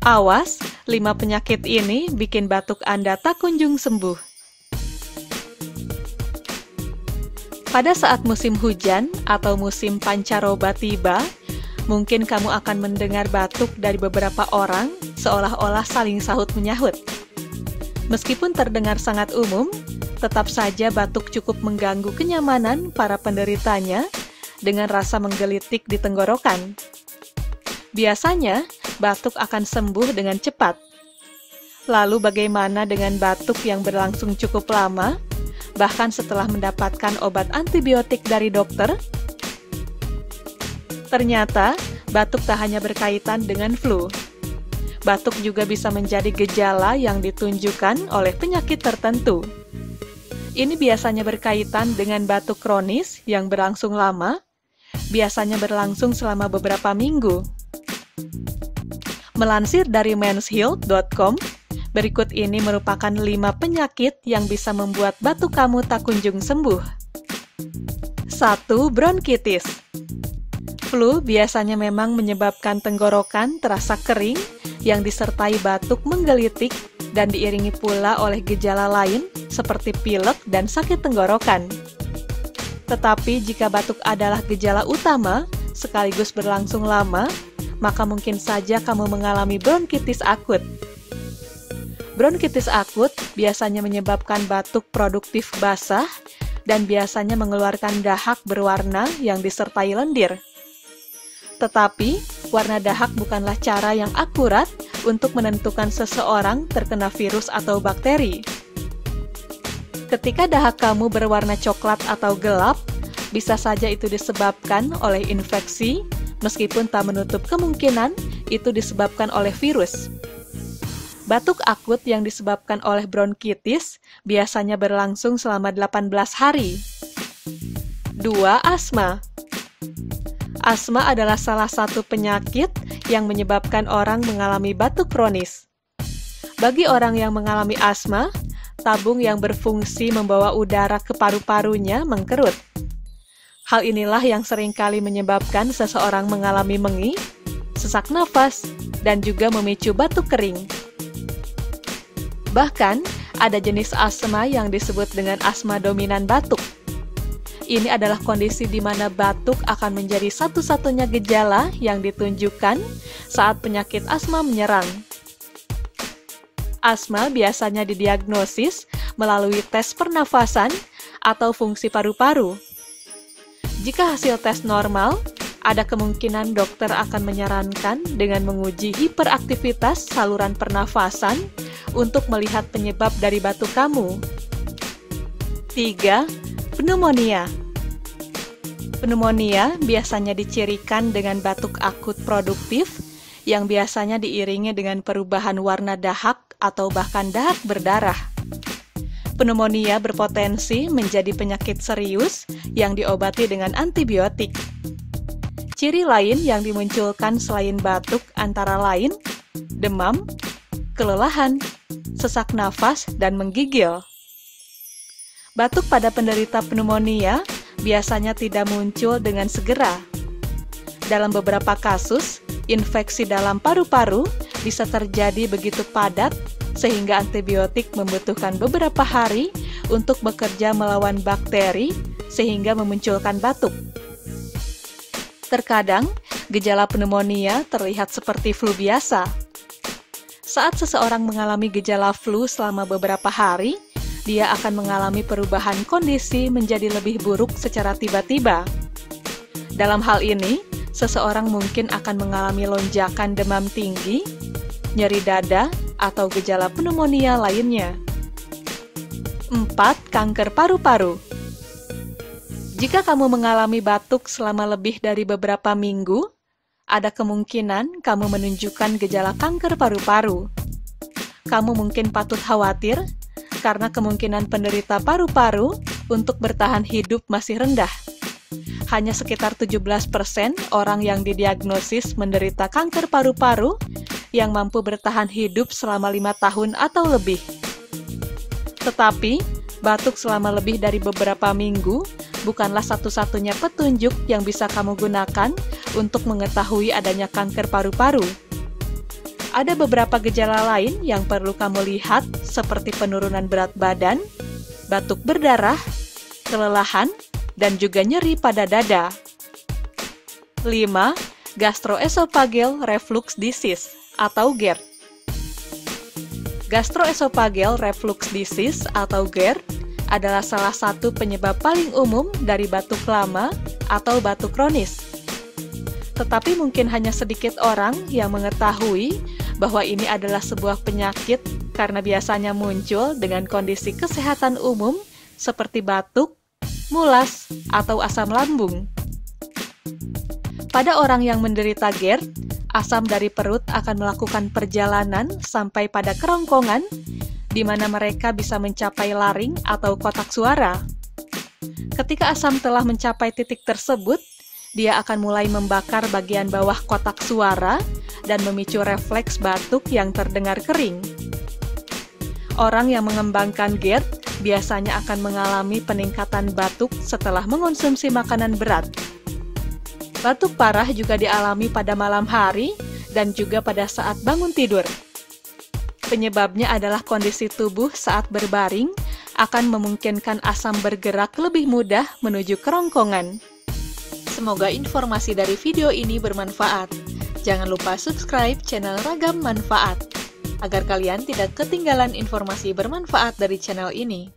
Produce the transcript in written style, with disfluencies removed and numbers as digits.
Awas, 5 penyakit ini bikin batuk Anda tak kunjung sembuh. Pada saat musim hujan atau musim pancaroba tiba, mungkin kamu akan mendengar batuk dari beberapa orang seolah-olah saling sahut-menyahut. Meskipun terdengar sangat umum, tetap saja batuk cukup mengganggu kenyamanan para penderitanya dengan rasa menggelitik di tenggorokan. Biasanya, batuk akan sembuh dengan cepat. Lalu bagaimana dengan batuk yang berlangsung cukup lama, bahkan setelah mendapatkan obat antibiotik dari dokter? Ternyata, batuk tak hanya berkaitan dengan flu. Batuk juga bisa menjadi gejala yang ditunjukkan oleh penyakit tertentu. Ini biasanya berkaitan dengan batuk kronis yang berlangsung lama, biasanya berlangsung selama beberapa minggu. Melansir dari menshealth.com, berikut ini merupakan 5 penyakit yang bisa membuat batuk kamu tak kunjung sembuh. 1. Bronkitis. Flu biasanya memang menyebabkan tenggorokan terasa kering yang disertai batuk menggelitik dan diiringi pula oleh gejala lain seperti pilek dan sakit tenggorokan. Tetapi jika batuk adalah gejala utama sekaligus berlangsung lama, maka mungkin saja kamu mengalami bronkitis akut. Bronkitis akut biasanya menyebabkan batuk produktif basah dan biasanya mengeluarkan dahak berwarna yang disertai lendir. Tetapi, warna dahak bukanlah cara yang akurat untuk menentukan seseorang terkena virus atau bakteri. Ketika dahak kamu berwarna coklat atau gelap, bisa saja itu disebabkan oleh infeksi, meskipun tak menutup kemungkinan itu disebabkan oleh virus. Batuk akut yang disebabkan oleh bronkitis biasanya berlangsung selama 18 hari. 2. Asma. Asma adalah salah satu penyakit yang menyebabkan orang mengalami batuk kronis. Bagi orang yang mengalami asma, tabung yang berfungsi membawa udara ke paru-parunya mengkerut. Hal inilah yang seringkali menyebabkan seseorang mengalami mengi, sesak nafas, dan juga memicu batuk kering. Bahkan, ada jenis asma yang disebut dengan asma dominan batuk. Ini adalah kondisi di mana batuk akan menjadi satu-satunya gejala yang ditunjukkan saat penyakit asma menyerang. Asma biasanya didiagnosis melalui tes pernafasan atau fungsi paru-paru. Jika hasil tes normal, ada kemungkinan dokter akan menyarankan dengan menguji hiperaktivitas saluran pernafasan untuk melihat penyebab dari batuk kamu. 3. Pneumonia. Pneumonia biasanya dicirikan dengan batuk akut produktif yang biasanya diiringi dengan perubahan warna dahak atau bahkan dahak berdarah. Pneumonia berpotensi menjadi penyakit serius yang diobati dengan antibiotik. Ciri lain yang dimunculkan selain batuk antara lain demam, kelelahan, sesak nafas, dan menggigil. Batuk pada penderita pneumonia biasanya tidak muncul dengan segera. Dalam beberapa kasus, infeksi dalam paru-paru bisa terjadi begitu padat sehingga antibiotik membutuhkan beberapa hari untuk bekerja melawan bakteri sehingga memunculkan batuk. Terkadang, gejala pneumonia terlihat seperti flu biasa. Saat seseorang mengalami gejala flu selama beberapa hari, dia akan mengalami perubahan kondisi menjadi lebih buruk secara tiba-tiba. Dalam hal ini, seseorang mungkin akan mengalami lonjakan demam tinggi, nyeri dada, atau gejala pneumonia lainnya. 4. Kanker paru-paru. Jika kamu mengalami batuk selama lebih dari beberapa minggu, ada kemungkinan kamu menunjukkan gejala kanker paru-paru. Kamu mungkin patut khawatir karena kemungkinan penderita paru-paru untuk bertahan hidup masih rendah. Hanya sekitar 17% orang yang didiagnosis menderita kanker paru-paru yang mampu bertahan hidup selama 5 tahun atau lebih. Tetapi, batuk selama lebih dari beberapa minggu bukanlah satu-satunya petunjuk yang bisa kamu gunakan untuk mengetahui adanya kanker paru-paru. Ada beberapa gejala lain yang perlu kamu lihat seperti penurunan berat badan, batuk berdarah, kelelahan, dan juga nyeri pada dada. 5. Gastroesophageal reflux disease atau GERD. Gastroesophageal reflux disease atau GERD adalah salah satu penyebab paling umum dari batuk lama atau batuk kronis. Tetapi mungkin hanya sedikit orang yang mengetahui bahwa ini adalah sebuah penyakit karena biasanya muncul dengan kondisi kesehatan umum seperti batuk, mulas, atau asam lambung. Pada orang yang menderita GERD, asam dari perut akan melakukan perjalanan sampai pada kerongkongan, di mana mereka bisa mencapai laring atau kotak suara. Ketika asam telah mencapai titik tersebut, dia akan mulai membakar bagian bawah kotak suara dan memicu refleks batuk yang terdengar kering. Orang yang mengembangkan GERD biasanya akan mengalami peningkatan batuk setelah mengonsumsi makanan berat. Batuk parah juga dialami pada malam hari dan juga pada saat bangun tidur. Penyebabnya adalah kondisi tubuh saat berbaring akan memungkinkan asam bergerak lebih mudah menuju kerongkongan. Semoga informasi dari video ini bermanfaat. Jangan lupa subscribe channel Ragam Manfaat, agar kalian tidak ketinggalan informasi bermanfaat dari channel ini.